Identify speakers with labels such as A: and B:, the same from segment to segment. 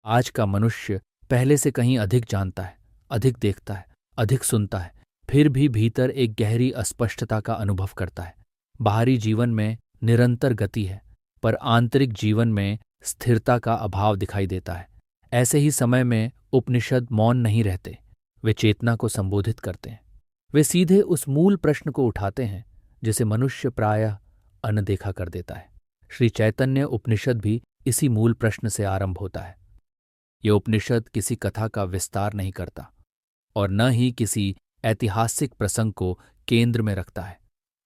A: आज का मनुष्य पहले से कहीं अधिक जानता है, अधिक देखता है, अधिक सुनता है, फिर भी भीतर एक गहरी अस्पष्टता का अनुभव करता है। बाहरी जीवन में निरंतर गति है, पर आंतरिक जीवन में स्थिरता का अभाव दिखाई देता है। ऐसे ही समय में उपनिषद मौन नहीं रहते, वे चेतना को संबोधित करते हैं। वे सीधे उस मूल प्रश्न को उठाते हैं जिसे मनुष्य प्रायः अनदेखा कर देता है। श्री चैतन्य उपनिषद भी इसी मूल प्रश्न से आरंभ होता है। यह उपनिषद किसी कथा का विस्तार नहीं करता और न ही किसी ऐतिहासिक प्रसंग को केंद्र में रखता है।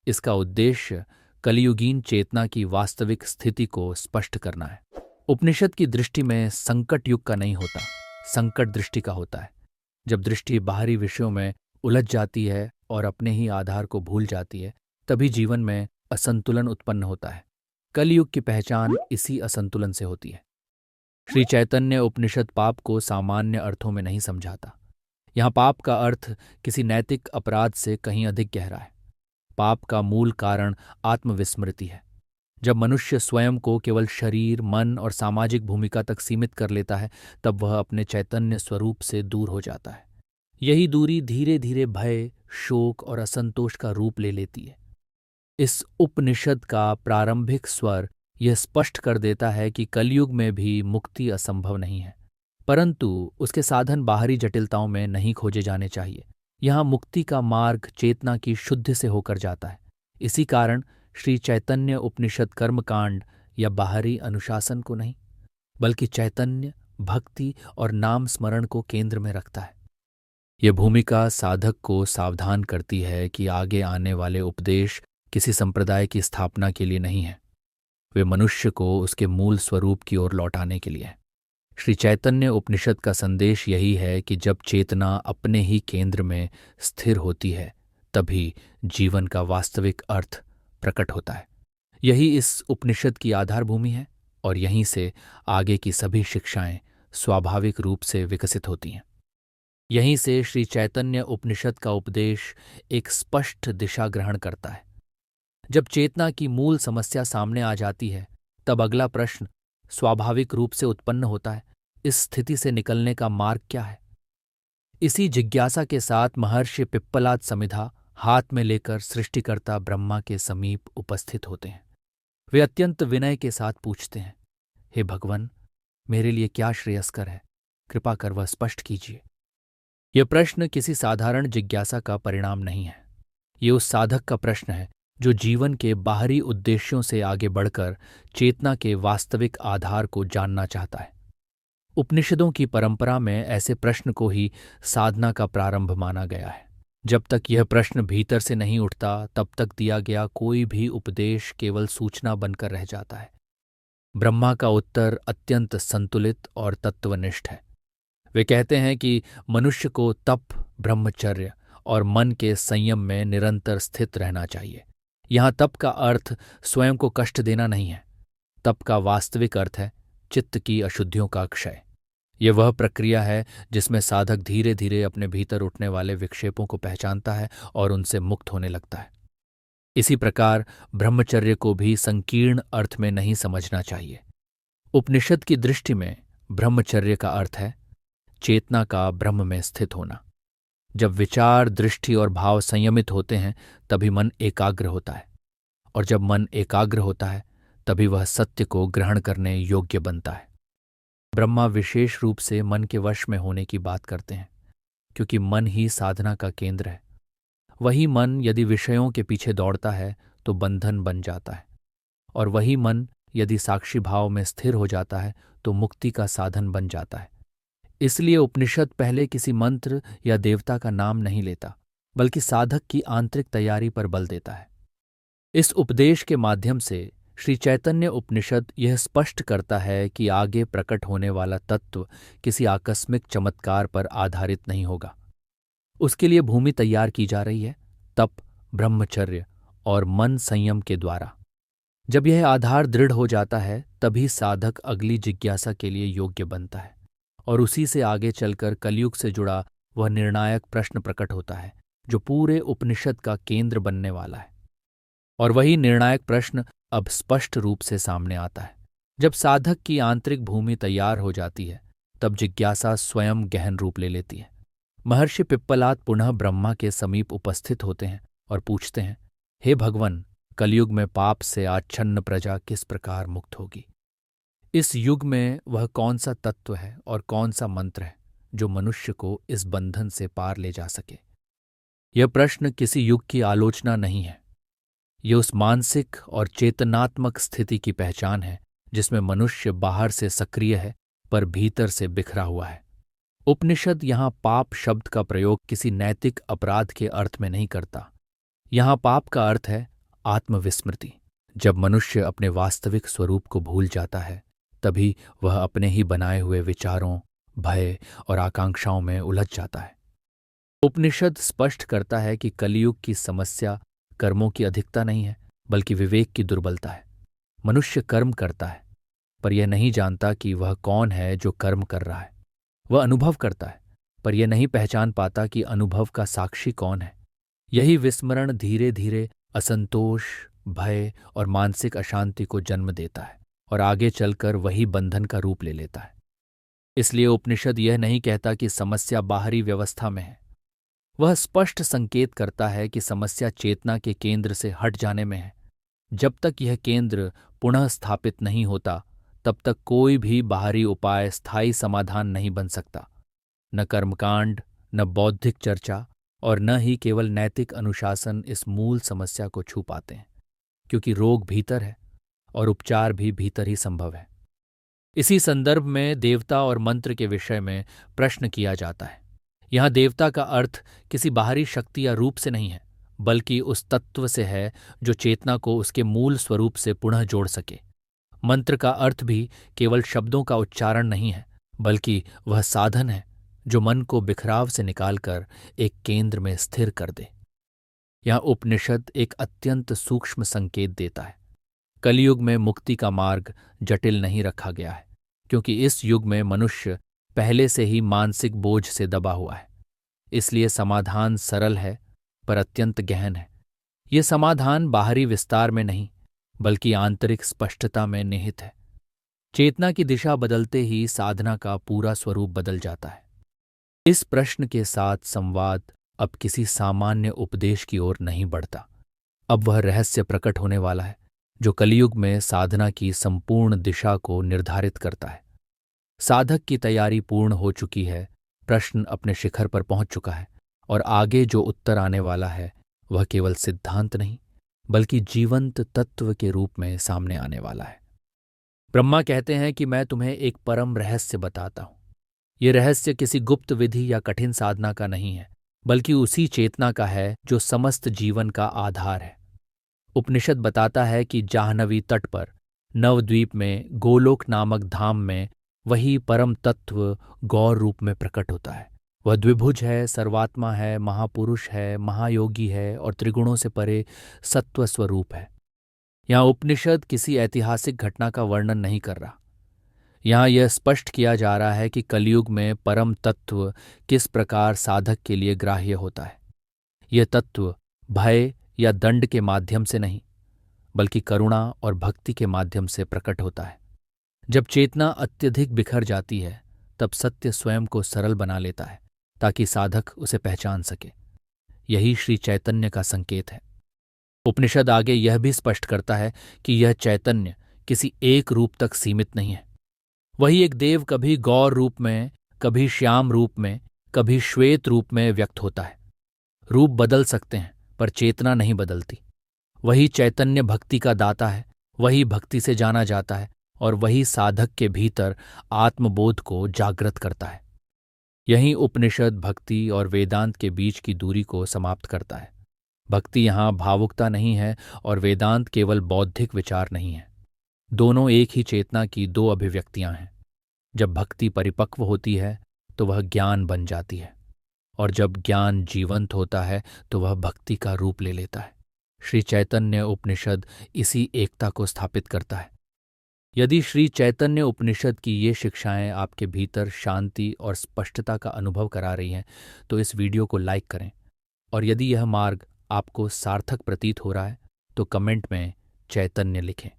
A: इसका उद्देश्य कलियुगीन चेतना की वास्तविक स्थिति को स्पष्ट करना है। उपनिषद की दृष्टि में संकट युग का नहीं होता, संकट दृष्टि का होता है। जब दृष्टि बाहरी विषयों में उलझ जाती है और अपने ही आधार को भूल जाती है, तभी जीवन में असंतुलन उत्पन्न होता है। कलियुग की पहचान इसी असंतुलन से होती है। श्री चैतन्य उपनिषद पाप को सामान्य अर्थों में नहीं समझाता। यहाँ पाप का अर्थ किसी नैतिक अपराध से कहीं अधिक गहरा है। पाप का मूल कारण आत्मविस्मृति है। जब मनुष्य स्वयं को केवल शरीर, मन और सामाजिक भूमिका तक सीमित कर लेता है, तब वह अपने चैतन्य स्वरूप से दूर हो जाता है। यही दूरी धीरे धीरे भय, शोक और असंतोष का रूप ले लेती है। इस उपनिषद का प्रारंभिक स्वर यह स्पष्ट कर देता है कि कलयुग में भी मुक्ति असंभव नहीं है, परंतु उसके साधन बाहरी जटिलताओं में नहीं खोजे जाने चाहिए। यहाँ मुक्ति का मार्ग चेतना की शुद्धि से होकर जाता है। इसी कारण श्री चैतन्य उपनिषद कर्मकांड या बाहरी अनुशासन को नहीं, बल्कि चैतन्य, भक्ति और नाम स्मरण को केंद्र में रखता है। यह भूमिका साधक को सावधान करती है कि आगे आने वाले उपदेश किसी संप्रदाय की स्थापना के लिए नहीं है, वे मनुष्य को उसके मूल स्वरूप की ओर लौटाने के लिए है। श्री चैतन्य उपनिषद का संदेश यही है कि जब चेतना अपने ही केंद्र में स्थिर होती है, तभी जीवन का वास्तविक अर्थ प्रकट होता है। यही इस उपनिषद की आधार भूमि है और यहीं से आगे की सभी शिक्षाएं स्वाभाविक रूप से विकसित होती हैं। यहीं से श्री चैतन्य उपनिषद का उपदेश एक स्पष्ट दिशा ग्रहण करता है। जब चेतना की मूल समस्या सामने आ जाती है, तब अगला प्रश्न स्वाभाविक रूप से उत्पन्न होता है, इस स्थिति से निकलने का मार्ग क्या है? इसी जिज्ञासा के साथ महर्षि पिप्पलाद समिधा हाथ में लेकर सृष्टिकर्ता ब्रह्मा के समीप उपस्थित होते हैं। वे अत्यंत विनय के साथ पूछते हैं, हे भगवान, मेरे लिए क्या श्रेयस्कर है? कृपा कर वह स्पष्ट कीजिए। यह प्रश्न किसी साधारण जिज्ञासा का परिणाम नहीं है। ये उस साधक का प्रश्न है जो जीवन के बाहरी उद्देश्यों से आगे बढ़कर चेतना के वास्तविक आधार को जानना चाहता है। उपनिषदों की परंपरा में ऐसे प्रश्न को ही साधना का प्रारंभ माना गया है। जब तक यह प्रश्न भीतर से नहीं उठता, तब तक दिया गया कोई भी उपदेश केवल सूचना बनकर रह जाता है। ब्रह्मा का उत्तर अत्यंत संतुलित और तत्वनिष्ठ है। वे कहते हैं कि मनुष्य को तप, ब्रह्मचर्य और मन के संयम में निरंतर स्थित रहना चाहिए। यहाँ तप का अर्थ स्वयं को कष्ट देना नहीं है। तप का वास्तविक अर्थ है चित्त की अशुद्धियों का क्षय। यह वह प्रक्रिया है जिसमें साधक धीरे धीरे अपने भीतर उठने वाले विक्षेपों को पहचानता है और उनसे मुक्त होने लगता है। इसी प्रकार ब्रह्मचर्य को भी संकीर्ण अर्थ में नहीं समझना चाहिए। उपनिषद की दृष्टि में ब्रह्मचर्य का अर्थ है चेतना का ब्रह्म में स्थित होना। जब विचार, दृष्टि और भाव संयमित होते हैं, तभी मन एकाग्र होता है, और जब मन एकाग्र होता है, तभी वह सत्य को ग्रहण करने योग्य बनता है। ब्रह्मा विशेष रूप से मन के वश में होने की बात करते हैं, क्योंकि मन ही साधना का केंद्र है। वही मन यदि विषयों के पीछे दौड़ता है तो बंधन बन जाता है, और वही मन यदि साक्षी भाव में स्थिर हो जाता है तो मुक्ति का साधन बन जाता है। इसलिए उपनिषद पहले किसी मंत्र या देवता का नाम नहीं लेता, बल्कि साधक की आंतरिक तैयारी पर बल देता है। इस उपदेश के माध्यम से श्री चैतन्य उपनिषद यह स्पष्ट करता है कि आगे प्रकट होने वाला तत्व किसी आकस्मिक चमत्कार पर आधारित नहीं होगा। उसके लिए भूमि तैयार की जा रही है, तप, ब्रह्मचर्य और मन संयम के द्वारा। जब यह आधार दृढ़ हो जाता है, तभी साधक अगली जिज्ञासा के लिए योग्य बनता है, और उसी से आगे चलकर कलयुग से जुड़ा वह निर्णायक प्रश्न प्रकट होता है जो पूरे उपनिषद का केंद्र बनने वाला है। और वही निर्णायक प्रश्न अब स्पष्ट रूप से सामने आता है। जब साधक की आंतरिक भूमि तैयार हो जाती है, तब जिज्ञासा स्वयं गहन रूप ले लेती है। महर्षि पिप्पलाद पुनः ब्रह्मा के समीप उपस्थित होते हैं और पूछते हैं, हे भगवन, कलयुग में पाप से आच्छन्न प्रजा किस प्रकार मुक्त होगी? इस युग में वह कौन सा तत्व है और कौन सा मंत्र है जो मनुष्य को इस बंधन से पार ले जा सके? यह प्रश्न किसी युग की आलोचना नहीं है। यह उस मानसिक और चेतनात्मक स्थिति की पहचान है जिसमें मनुष्य बाहर से सक्रिय है पर भीतर से बिखरा हुआ है। उपनिषद यहाँ पाप शब्द का प्रयोग किसी नैतिक अपराध के अर्थ में नहीं करता। यहाँ पाप का अर्थ है आत्मविस्मृति। जब मनुष्य अपने वास्तविक स्वरूप को भूल जाता है, तभी वह अपने ही बनाए हुए विचारों, भय और आकांक्षाओं में उलझ जाता है। उपनिषद स्पष्ट करता है कि कलयुग की समस्या कर्मों की अधिकता नहीं है, बल्कि विवेक की दुर्बलता है। मनुष्य कर्म करता है, पर यह नहीं जानता कि वह कौन है जो कर्म कर रहा है। वह अनुभव करता है, पर यह नहीं पहचान पाता कि अनुभव का साक्षी कौन है। यही विस्मरण धीरे धीरे असंतोष, भय और मानसिक अशांति को जन्म देता है और आगे चलकर वही बंधन का रूप ले लेता है। इसलिए उपनिषद यह नहीं कहता कि समस्या बाहरी व्यवस्था में है। वह स्पष्ट संकेत करता है कि समस्या चेतना के केंद्र से हट जाने में है। जब तक यह केंद्र पुनः स्थापित नहीं होता, तब तक कोई भी बाहरी उपाय स्थायी समाधान नहीं बन सकता। न कर्मकांड, न बौद्धिक चर्चा और न ही केवल नैतिक अनुशासन इस मूल समस्या को छू पाते हैं, क्योंकि रोग भीतर है और उपचार भी भीतर ही संभव है। इसी संदर्भ में देवता और मंत्र के विषय में प्रश्न किया जाता है। यहाँ देवता का अर्थ किसी बाहरी शक्ति या रूप से नहीं है, बल्कि उस तत्व से है जो चेतना को उसके मूल स्वरूप से पुनः जोड़ सके। मंत्र का अर्थ भी केवल शब्दों का उच्चारण नहीं है, बल्कि वह साधन है जो मन को बिखराव से निकालकर एक केंद्र में स्थिर कर दे। यहाँ उपनिषद एक अत्यंत सूक्ष्म संकेत देता है। कलयुग में मुक्ति का मार्ग जटिल नहीं रखा गया है, क्योंकि इस युग में मनुष्य पहले से ही मानसिक बोझ से दबा हुआ है। इसलिए समाधान सरल है पर अत्यंत गहन है। ये समाधान बाहरी विस्तार में नहीं, बल्कि आंतरिक स्पष्टता में निहित है। चेतना की दिशा बदलते ही साधना का पूरा स्वरूप बदल जाता है। इस प्रश्न के साथ संवाद अब किसी सामान्य उपदेश की ओर नहीं बढ़ता। अब वह रहस्य प्रकट होने वाला है जो कलयुग में साधना की संपूर्ण दिशा को निर्धारित करता है। साधक की तैयारी पूर्ण हो चुकी है, प्रश्न अपने शिखर पर पहुंच चुका है और आगे जो उत्तर आने वाला है वह केवल सिद्धांत नहीं, बल्कि जीवंत तत्व के रूप में सामने आने वाला है। ब्रह्मा कहते हैं कि मैं तुम्हें एक परम रहस्य बताता हूं। ये रहस्य किसी गुप्त विधि या कठिन साधना का नहीं है, बल्कि उसी चेतना का है जो समस्त जीवन का आधार है। उपनिषद बताता है कि जाह्नवी तट पर नवद्वीप में गोलोक नामक धाम में वही परम तत्व गौर रूप में प्रकट होता है। वह द्विभुज है, सर्वात्मा है, महापुरुष है, महायोगी है और त्रिगुणों से परे सत्व स्वरूप है। यहाँ उपनिषद किसी ऐतिहासिक घटना का वर्णन नहीं कर रहा। यहाँ यह स्पष्ट किया जा रहा है कि कलयुग में परम तत्व किस प्रकार साधक के लिए ग्राह्य होता है। यह तत्व भय या दंड के माध्यम से नहीं, बल्कि करुणा और भक्ति के माध्यम से प्रकट होता है। जब चेतना अत्यधिक बिखर जाती है, तब सत्य स्वयं को सरल बना लेता है ताकि साधक उसे पहचान सके। यही श्री चैतन्य का संकेत है। उपनिषद आगे यह भी स्पष्ट करता है कि यह चैतन्य किसी एक रूप तक सीमित नहीं है। वही एक देव कभी गौर रूप में, कभी श्याम रूप में, कभी श्वेत रूप में व्यक्त होता है। रूप बदल सकते हैं, पर चेतना नहीं बदलती। वही चैतन्य भक्ति का दाता है, वही भक्ति से जाना जाता है और वही साधक के भीतर आत्मबोध को जागृत करता है। यही उपनिषद भक्ति और वेदांत के बीच की दूरी को समाप्त करता है। भक्ति यहाँ भावुकता नहीं है और वेदांत केवल बौद्धिक विचार नहीं है। दोनों एक ही चेतना की दो अभिव्यक्तियां हैं। जब भक्ति परिपक्व होती है तो वह ज्ञान बन जाती है, और जब ज्ञान जीवंत होता है तो वह भक्ति का रूप ले लेता है। श्री चैतन्य उपनिषद इसी एकता को स्थापित करता है। यदि श्री चैतन्य उपनिषद की ये शिक्षाएं आपके भीतर शांति और स्पष्टता का अनुभव करा रही हैं, तो इस वीडियो को लाइक करें, और यदि यह मार्ग आपको सार्थक प्रतीत हो रहा है तो कमेंट में चैतन्य लिखें।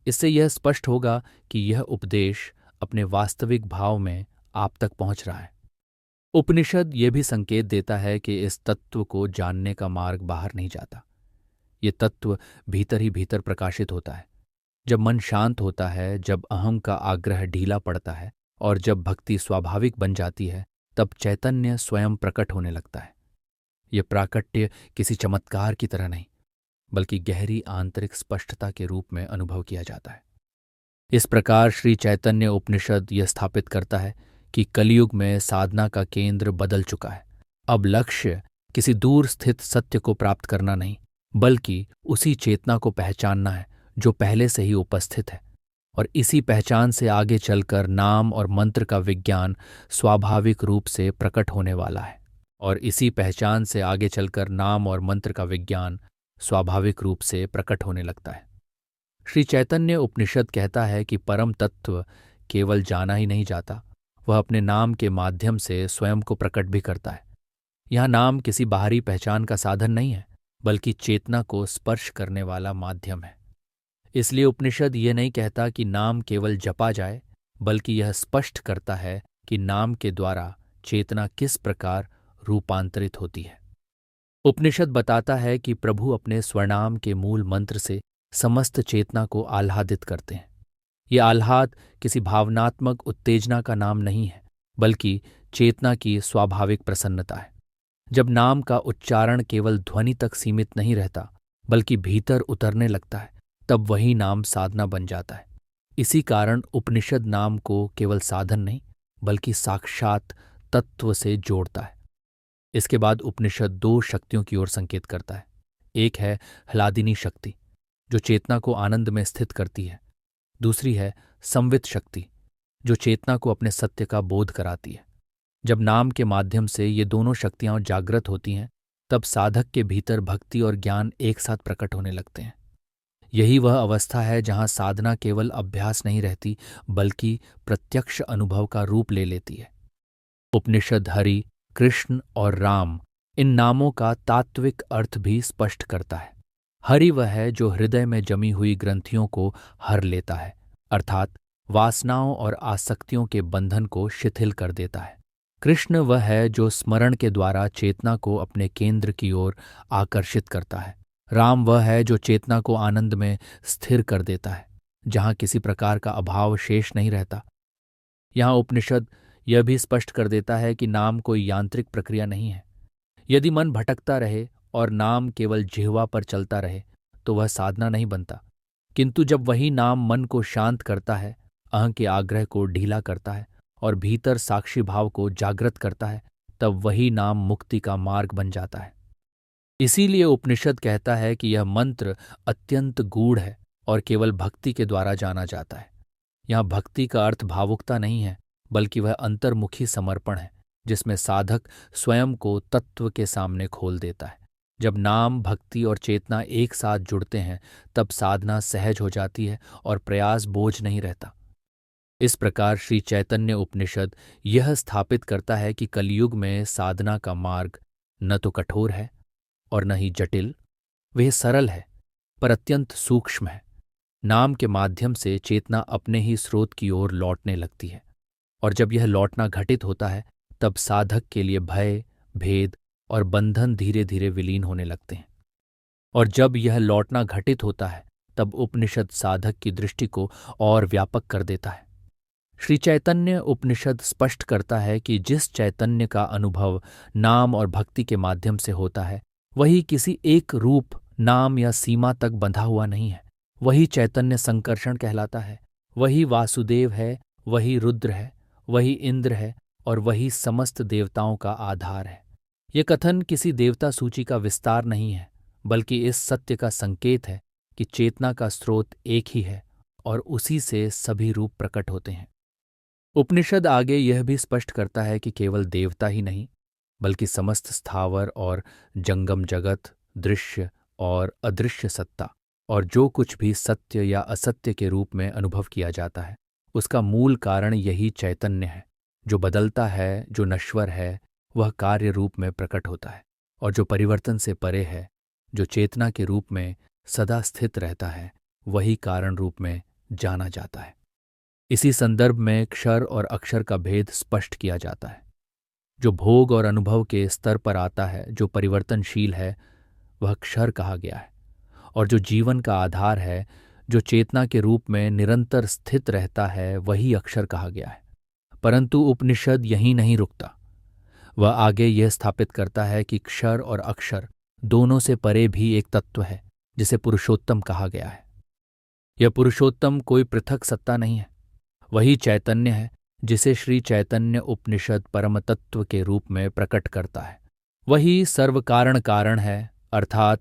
A: इससे यह स्पष्ट होगा कि यह उपदेश अपने वास्तविक भाव में आप तक पहुंच रहा है। उपनिषद ये भी संकेत देता है कि इस तत्व को जानने का मार्ग बाहर नहीं जाता। ये तत्व भीतर ही भीतर प्रकाशित होता है। जब मन शांत होता है, जब अहम का आग्रह ढीला पड़ता है और जब भक्ति स्वाभाविक बन जाती है, तब चैतन्य स्वयं प्रकट होने लगता है। ये प्राकट्य किसी चमत्कार की तरह नहीं, बल्कि गहरी आंतरिक स्पष्टता के रूप में अनुभव किया जाता है। इस प्रकार श्री चैतन्य उपनिषद यह स्थापित करता है कि कलयुग में साधना का केंद्र बदल चुका है। अब लक्ष्य किसी दूर स्थित सत्य को प्राप्त करना नहीं, बल्कि उसी चेतना को पहचानना है जो पहले से ही उपस्थित है। और इसी पहचान से आगे चलकर नाम और मंत्र का विज्ञान स्वाभाविक रूप से प्रकट होने वाला है। और इसी पहचान से आगे चलकर नाम और मंत्र का विज्ञान स्वाभाविक रूप से प्रकट होने लगता है। श्री चैतन्य उपनिषद कहता है कि परम तत्व केवल जाना ही नहीं जाता, वह अपने नाम के माध्यम से स्वयं को प्रकट भी करता है। यह नाम किसी बाहरी पहचान का साधन नहीं है, बल्कि चेतना को स्पर्श करने वाला माध्यम है। इसलिए उपनिषद ये नहीं कहता कि नाम केवल जपा जाए, बल्कि यह स्पष्ट करता है कि नाम के द्वारा चेतना किस प्रकार रूपांतरित होती है। उपनिषद बताता है कि प्रभु अपने स्वनाम के मूल मंत्र से समस्त चेतना को आह्लादित करते हैं। ये आह्लाद किसी भावनात्मक उत्तेजना का नाम नहीं है, बल्कि चेतना की स्वाभाविक प्रसन्नता है। जब नाम का उच्चारण केवल ध्वनि तक सीमित नहीं रहता, बल्कि भीतर उतरने लगता है, तब वही नाम साधना बन जाता है। इसी कारण उपनिषद नाम को केवल साधन नहीं, बल्कि साक्षात तत्व से जोड़ता है। इसके बाद उपनिषद दो शक्तियों की ओर संकेत करता है। एक है ह्लादिनी शक्ति, जो चेतना को आनंद में स्थित करती है। दूसरी है संवित शक्ति, जो चेतना को अपने सत्य का बोध कराती है। जब नाम के माध्यम से ये दोनों शक्तियां जागृत होती हैं, तब साधक के भीतर भक्ति और ज्ञान एक साथ प्रकट होने लगते हैं। यही वह अवस्था है जहां साधना केवल अभ्यास नहीं रहती, बल्कि प्रत्यक्ष अनुभव का रूप ले लेती है। उपनिषद हरि, कृष्ण और राम इन नामों का तात्विक अर्थ भी स्पष्ट करता है। हरि वह है जो हृदय में जमी हुई ग्रंथियों को हर लेता है, अर्थात वासनाओं और आसक्तियों के बंधन को शिथिल कर देता है। कृष्ण वह है जो स्मरण के द्वारा चेतना को अपने केंद्र की ओर आकर्षित करता है। राम वह है जो चेतना को आनंद में स्थिर कर देता है, जहां किसी प्रकार का अभाव शेष नहीं रहता। यहां उपनिषद यह भी स्पष्ट कर देता है कि नाम कोई यांत्रिक प्रक्रिया नहीं है। यदि मन भटकता रहे और नाम केवल जिह्वा पर चलता रहे, तो वह साधना नहीं बनता। किंतु जब वही नाम मन को शांत करता है, अहं के आग्रह को ढीला करता है और भीतर साक्षी भाव को जागृत करता है, तब वही नाम मुक्ति का मार्ग बन जाता है। इसीलिए उपनिषद कहता है कि यह मंत्र अत्यंत गूढ़ है और केवल भक्ति के द्वारा जाना जाता है। यहाँ भक्ति का अर्थ भावुकता नहीं है, बल्कि वह अंतर्मुखी समर्पण है, जिसमें साधक स्वयं को तत्व के सामने खोल देता है। जब नाम, भक्ति और चेतना एक साथ जुड़ते हैं, तब साधना सहज हो जाती है और प्रयास बोझ नहीं रहता। इस प्रकार श्री चैतन्य उपनिषद यह स्थापित करता है कि कलयुग में साधना का मार्ग न तो कठोर है और न ही जटिल, वह सरल है, पर अत्यंत सूक्ष्म है। नाम के माध्यम से चेतना अपने ही स्रोत की ओर लौटने लगती है, और जब यह लौटना घटित होता है, तब साधक के लिए भय, भेद और बंधन धीरे धीरे विलीन होने लगते हैं। और जब यह लौटना घटित होता है, तब उपनिषद साधक की दृष्टि को और व्यापक कर देता है। श्री चैतन्य उपनिषद स्पष्ट करता है कि जिस चैतन्य का अनुभव नाम और भक्ति के माध्यम से होता है, वही किसी एक रूप, नाम या सीमा तक बंधा हुआ नहीं है। वही चैतन्य संकर्षण कहलाता है। वही वासुदेव है, वही रुद्र है, वही इंद्र है और वही समस्त देवताओं का आधार है। ये कथन किसी देवता सूची का विस्तार नहीं है, बल्कि इस सत्य का संकेत है कि चेतना का स्रोत एक ही है और उसी से सभी रूप प्रकट होते हैं। उपनिषद आगे यह भी स्पष्ट करता है कि केवल देवता ही नहीं, बल्कि समस्त स्थावर और जंगम जगत, दृश्य और अदृश्य सत्ता और जो कुछ भी सत्य या असत्य के रूप में अनुभव किया जाता है, उसका मूल कारण यही चैतन्य है। जो बदलता है, जो नश्वर है, वह कार्य रूप में प्रकट होता है, और जो परिवर्तन से परे है, जो चेतना के रूप में सदा स्थित रहता है, वही कारण रूप में जाना जाता है। इसी संदर्भ में क्षर और अक्षर का भेद स्पष्ट किया जाता है। जो भोग और अनुभव के स्तर पर आता है, जो परिवर्तनशील है, वह क्षर कहा गया है, और जो जीवन का आधार है, जो चेतना के रूप में निरंतर स्थित रहता है, वही अक्षर कहा गया है। परंतु उपनिषद यहीं नहीं रुकता। वह आगे यह स्थापित करता है कि क्षर और अक्षर दोनों से परे भी एक तत्व है, जिसे पुरुषोत्तम कहा गया है। यह पुरुषोत्तम कोई पृथक सत्ता नहीं है, वही चैतन्य है जिसे श्री चैतन्य उपनिषद परम तत्व के रूप में प्रकट करता है। वही सर्व कारण कारण है, अर्थात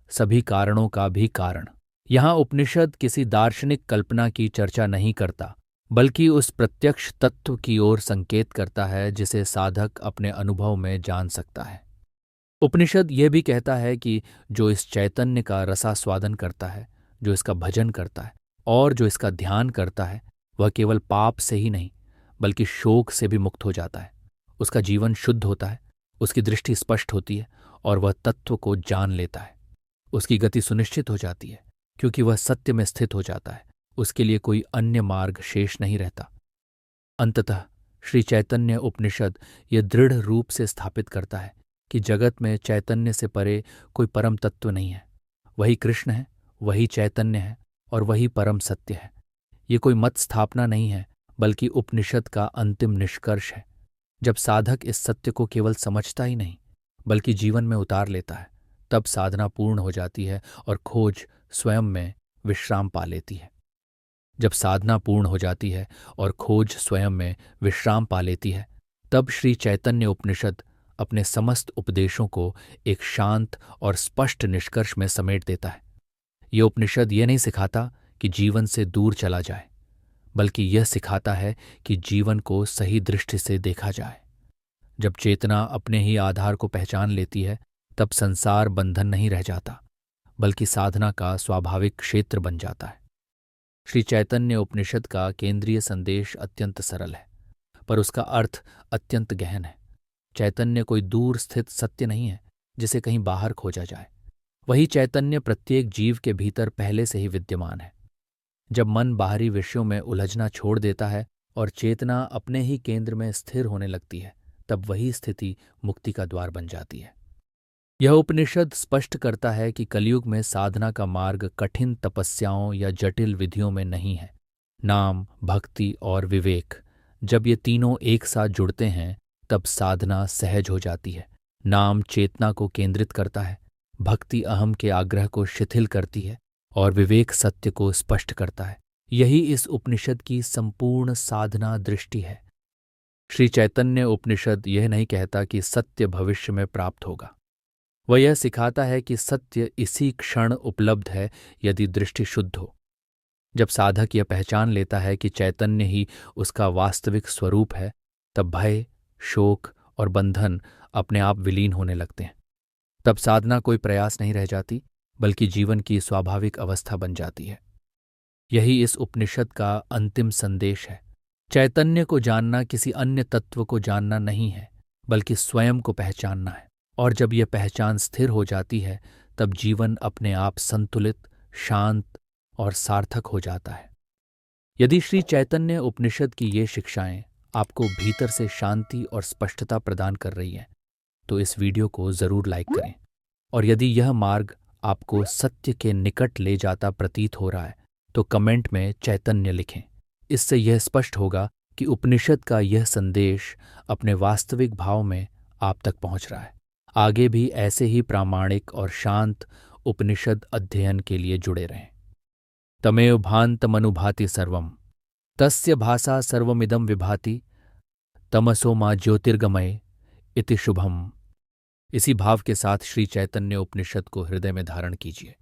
A: सभी कारणों का भी कारण। यहाँ उपनिषद किसी दार्शनिक कल्पना की चर्चा नहीं करता, बल्कि उस प्रत्यक्ष तत्व की ओर संकेत करता है जिसे साधक अपने अनुभव में जान सकता है। उपनिषद यह भी कहता है कि जो इस चैतन्य का रसास्वादन करता है, जो इसका भजन करता है और जो इसका ध्यान करता है, वह केवल पाप से ही नहीं बल्कि शोक से भी मुक्त हो जाता है। उसका जीवन शुद्ध होता है, उसकी दृष्टि स्पष्ट होती है और वह तत्व को जान लेता है। उसकी गति सुनिश्चित हो जाती है क्योंकि वह सत्य में स्थित हो जाता है। उसके लिए कोई अन्य मार्ग शेष नहीं रहता। अंततः श्री चैतन्य उपनिषद यह दृढ़ रूप से स्थापित करता है कि जगत में चैतन्य से परे कोई परम तत्व नहीं है। वही कृष्ण है, वही चैतन्य है और वही परम सत्य है। ये कोई मत स्थापना नहीं है, बल्कि उपनिषद का अंतिम निष्कर्ष है। जब साधक इस सत्य को केवल समझता ही नहीं बल्कि जीवन में उतार लेता है, तब साधना पूर्ण हो जाती है और खोज स्वयं में विश्राम पा लेती है। जब साधना पूर्ण हो जाती है और खोज स्वयं में विश्राम पा लेती है, तब श्री चैतन्य उपनिषद अपने समस्त उपदेशों को एक शांत और स्पष्ट निष्कर्ष में समेट देता है। ये उपनिषद ये नहीं सिखाता कि जीवन से दूर चला जाए, बल्कि यह सिखाता है कि जीवन को सही दृष्टि से देखा जाए। जब चेतना अपने ही आधार को पहचान लेती है, तब संसार बंधन नहीं रह जाता, बल्कि साधना का स्वाभाविक क्षेत्र बन जाता है। श्री चैतन्य उपनिषद का केंद्रीय संदेश अत्यंत सरल है, पर उसका अर्थ अत्यंत गहन है। चैतन्य कोई दूर स्थित सत्य नहीं है जिसे कहीं बाहर खोजा जाए। वही चैतन्य प्रत्येक जीव के भीतर पहले से ही विद्यमान है। जब मन बाहरी विषयों में उलझना छोड़ देता है और चेतना अपने ही केंद्र में स्थिर होने लगती है, तब वही स्थिति मुक्ति का द्वार बन जाती है। यह उपनिषद स्पष्ट करता है कि कलयुग में साधना का मार्ग कठिन तपस्याओं या जटिल विधियों में नहीं है। नाम, भक्ति और विवेक, जब ये तीनों एक साथ जुड़ते हैं, तब साधना सहज हो जाती है। नाम चेतना को केंद्रित करता है, भक्ति अहम के आग्रह को शिथिल करती है और विवेक सत्य को स्पष्ट करता है। यही इस उपनिषद की संपूर्ण साधना दृष्टि है। श्री चैतन्य उपनिषद यह नहीं कहता कि सत्य भविष्य में प्राप्त होगा। वह यह सिखाता है कि सत्य इसी क्षण उपलब्ध है यदि दृष्टि शुद्ध हो। जब साधक यह पहचान लेता है कि चैतन्य ही उसका वास्तविक स्वरूप है, तब भय, शोक और बंधन अपने आप विलीन होने लगते हैं। तब साधना कोई प्रयास नहीं रह जाती, बल्कि जीवन की स्वाभाविक अवस्था बन जाती है। यही इस उपनिषद का अंतिम संदेश है। चैतन्य को जानना किसी अन्य तत्व को जानना नहीं है, बल्कि स्वयं को पहचानना है। और जब यह पहचान स्थिर हो जाती है, तब जीवन अपने आप संतुलित, शांत और सार्थक हो जाता है। यदि श्री चैतन्य उपनिषद की ये शिक्षाएं आपको भीतर से शांति और स्पष्टता प्रदान कर रही हैं, तो इस वीडियो को जरूर लाइक करें। और यदि यह मार्ग आपको सत्य के निकट ले जाता प्रतीत हो रहा है, तो कमेंट में चैतन्य लिखें। इससे यह स्पष्ट होगा कि उपनिषद का यह संदेश अपने वास्तविक भाव में आप तक पहुंच रहा है। आगे भी ऐसे ही प्रामाणिक और शांत उपनिषद अध्ययन के लिए जुड़े रहें। तमेव भान्तमनुभाति सर्वम, तस्य भाषा सर्वमिदं विभाति, तमसो मा ज्योतिर्गमय इति शुभम। इसी भाव के साथ श्री चैतन्य उपनिषद को हृदय में धारण कीजिए।